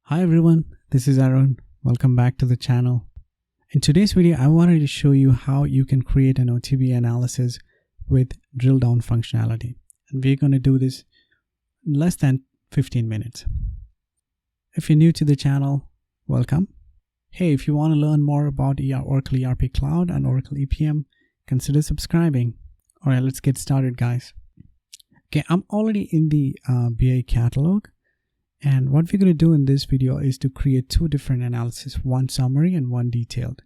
Hi everyone, this is Aaron. Welcome back to the channel. In today's video, I wanted to show you how you can create an OTBI analysis with drill down functionality. And we're going to do this in less than 15 minutes. If you're new to the channel, welcome. Hey, if you want to learn more about Oracle ERP Cloud and Oracle EPM, consider subscribing. All right, let's get started, guys. Okay, I'm already in the BI catalog. And what we're going to do in this video is to create two different analyses, one summary and one detailed.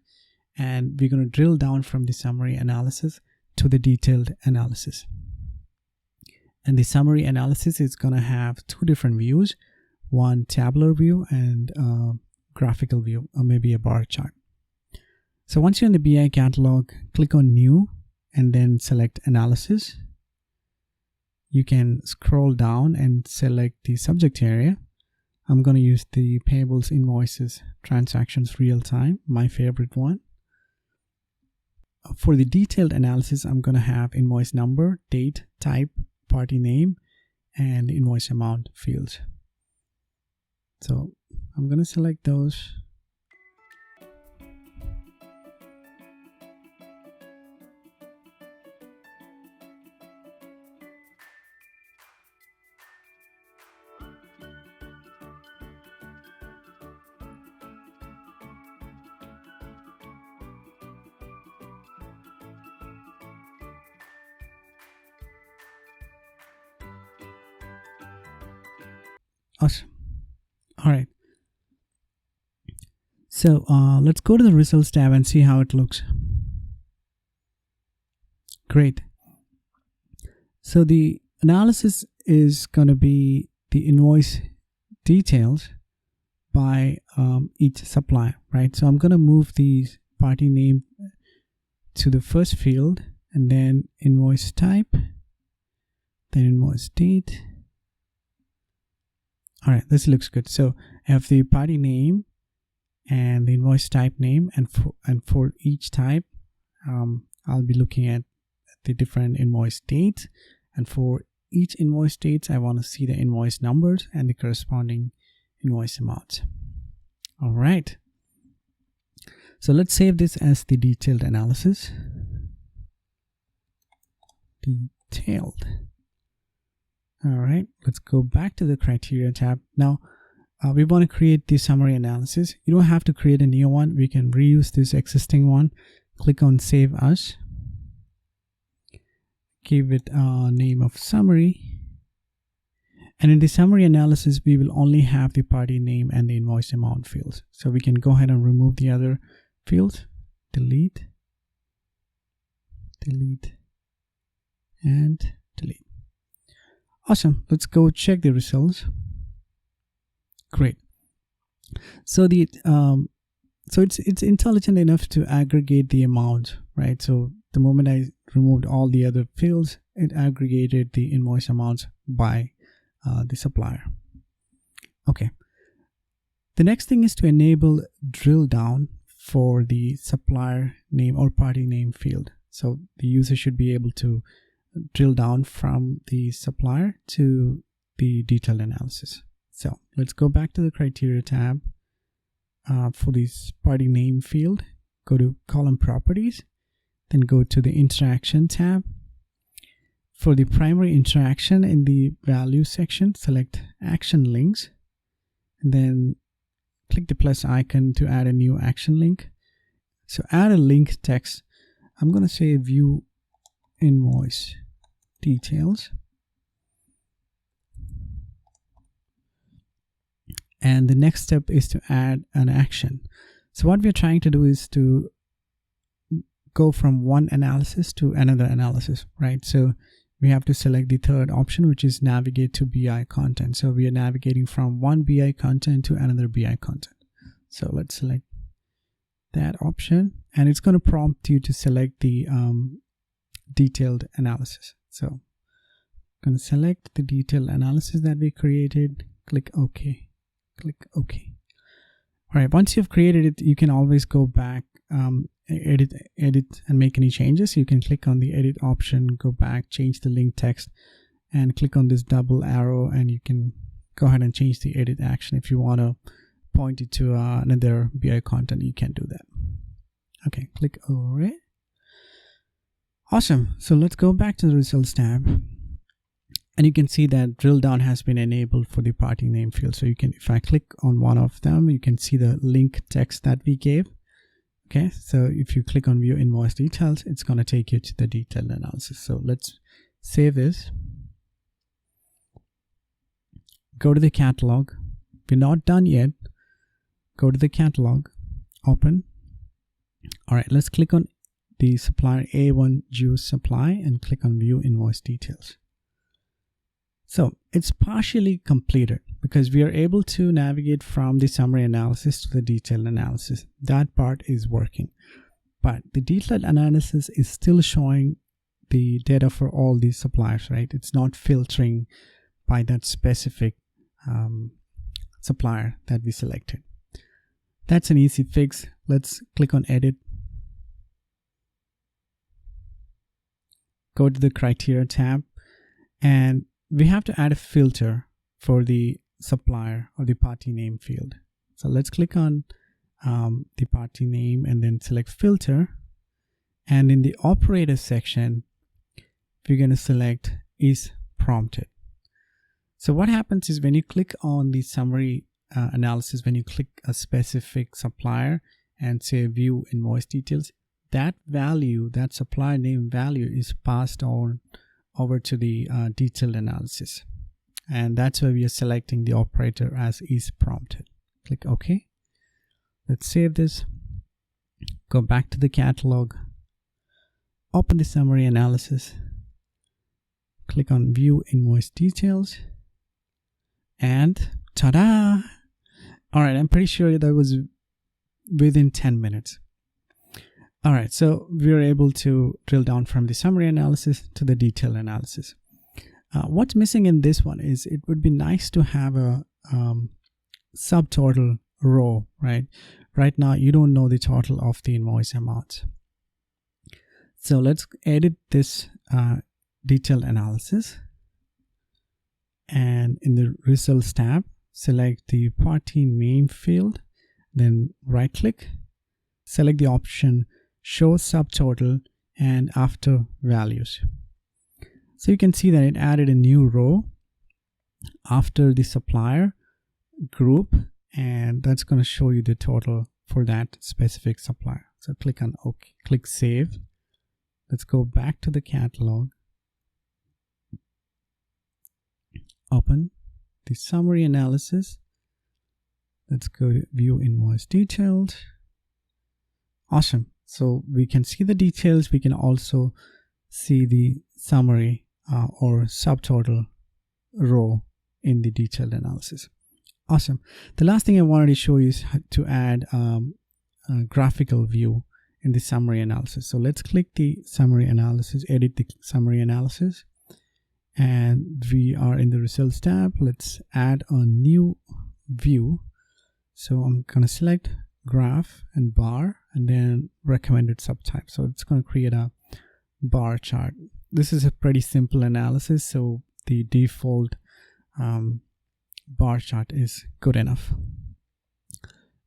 And we're going to drill down from the summary analysis to the detailed analysis. And the summary analysis is going to have two different views, one tabular view and graphical view, or maybe a bar chart. So once you're in the BI catalog, click on New and then select Analysis. You can scroll down and select the subject area. I'm going to use the payables, invoices, transactions, real time, my favorite one. For the detailed analysis, I'm going to have invoice number, date, type, party name, and invoice amount fields. So I'm going to select those. Awesome. All right. So let's go to the results tab and see how it looks. Great. So the analysis is going to be the invoice details by each supplier, right? So I'm going to move the party name to the first field and then invoice type, then invoice date. All right, this looks good. So I have the party name and the invoice type name, and for each type, I'll be looking at the different invoice dates. And for each invoice dates, I want to see the invoice numbers and the corresponding invoice amounts. All right. So let's save this as the detailed analysis. Detailed. All right, let's go back to the criteria tab. Now, we want to create the summary analysis. You don't have to create a new one. We can reuse this existing one. Click on Save As. Give it a name of summary. And in the summary analysis, we will only have the party name and the invoice amount fields. So we can go ahead and remove the other fields. Delete, delete, and delete. Awesome. Let's go check the results. Great. So it's intelligent enough to aggregate the amount, right? So the moment I removed all the other fields, it aggregated the invoice amounts by the supplier. Okay. The next thing is to enable drill down for the supplier name or party name field. So the user should be able to drill down from the supplier to the detailed analysis. So let's go back to the criteria tab. For this party name field, go to column properties, then go to the interaction tab. For the primary interaction in the value section, select action links, and then click the plus icon to add a new action link. So add a link text. I'm going to say view invoice details, and the next step is to add an action. So what we're trying to do is to go from one analysis to another analysis, right? So we have to select the third option, which is navigate to BI content. So we are navigating from one BI content to another BI content. So let's select that option, and it's going to prompt you to select the detailed analysis. So I'm going to select the detailed analysis that we created, click OK, click OK. All right, once you've created it, you can always go back, edit and make any changes. You can click on the edit option, go back, change the link text, and click on this double arrow, and you can go ahead and change the edit action if you want to point it to another BI content, you can do that. Okay, click over it. Awesome. So let's go back to the results tab, and you can see that drill down has been enabled for the party name field. So you can, if I click on one of them, you can see the link text that we gave. Okay, so if you click on view invoice details, it's going to take you to the detailed analysis. So let's save this. Go to the catalog. We're not done yet. Go to the catalog, open. All right, let's click on the supplier A1 juice supply and click on view invoice details. So it's partially completed because we are able to navigate from the summary analysis to the detailed analysis. That part is working, but the detailed analysis is still showing the data for all these suppliers, right? It's not filtering by that specific supplier that we selected. That's an easy fix. Let's click on edit. Go to the criteria tab, and we have to add a filter for the supplier or the party name field. So let's click on the party name and then select filter. And in the operator section, we're going to select is prompted. So what happens is when you click on the summary analysis, when you click a specific supplier and say view invoice details, that value, that supplier name value is passed on over to the detailed analysis. And that's why we are selecting the operator as is prompted. Click OK. Let's save this. Go back to the catalog. Open the summary analysis. Click on view invoice details. And ta-da! All right, I'm pretty sure that was within 10 minutes. All right, so we were able to drill down from the summary analysis to the detailed analysis. What's missing in this one is it would be nice to have a subtotal row, right? Right now, you don't know the total of the invoice amount. So let's edit this detailed analysis. And in the results tab, select the party name field, then right click, select the option show subtotal and after values. So you can see that it added a new row after the supplier group, and that's going to show you the total for that specific supplier. So click on OK, click save. Let's go back to the catalog. Open the summary analysis. Let's go to view invoice details. Awesome. So we can see the details. We can also see the summary or subtotal row in the detailed analysis. Awesome. The last thing I wanted to show you is to add a graphical view in the summary analysis. So let's click the summary analysis, edit the summary analysis. And we are in the results tab. Let's add a new view. So I'm going to select graph and bar and then recommended subtype. So it's going to create a bar chart. This is a pretty simple analysis, so the default bar chart is good enough.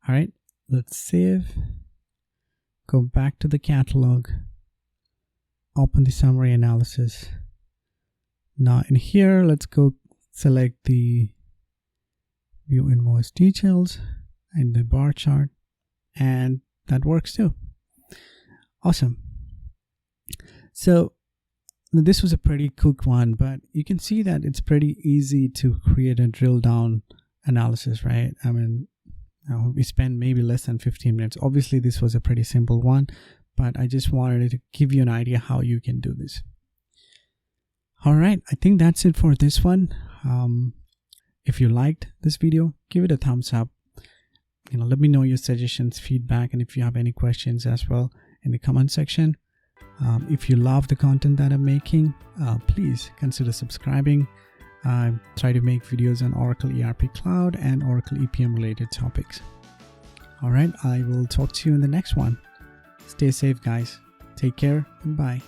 All right, let's save. Go back to the catalog. Open the summary analysis. Now in here, let's go select the view invoice details in the bar chart, and that works too. Awesome. So this was a pretty quick one, but you can see that it's pretty easy to create a drill down analysis, right? I mean, we spent maybe less than 15 minutes. Obviously, this was a pretty simple one, but I just wanted to give you an idea how you can do this. All right, I think that's it for this one. If you liked this video, give it a thumbs up. Let me know your suggestions, feedback, and if you have any questions as well in the comment section. If you love the content that I'm making, please consider subscribing. I try to make videos on Oracle ERP Cloud and Oracle EPM related topics. All right, I will talk to you in the next one. Stay safe, guys. Take care and bye.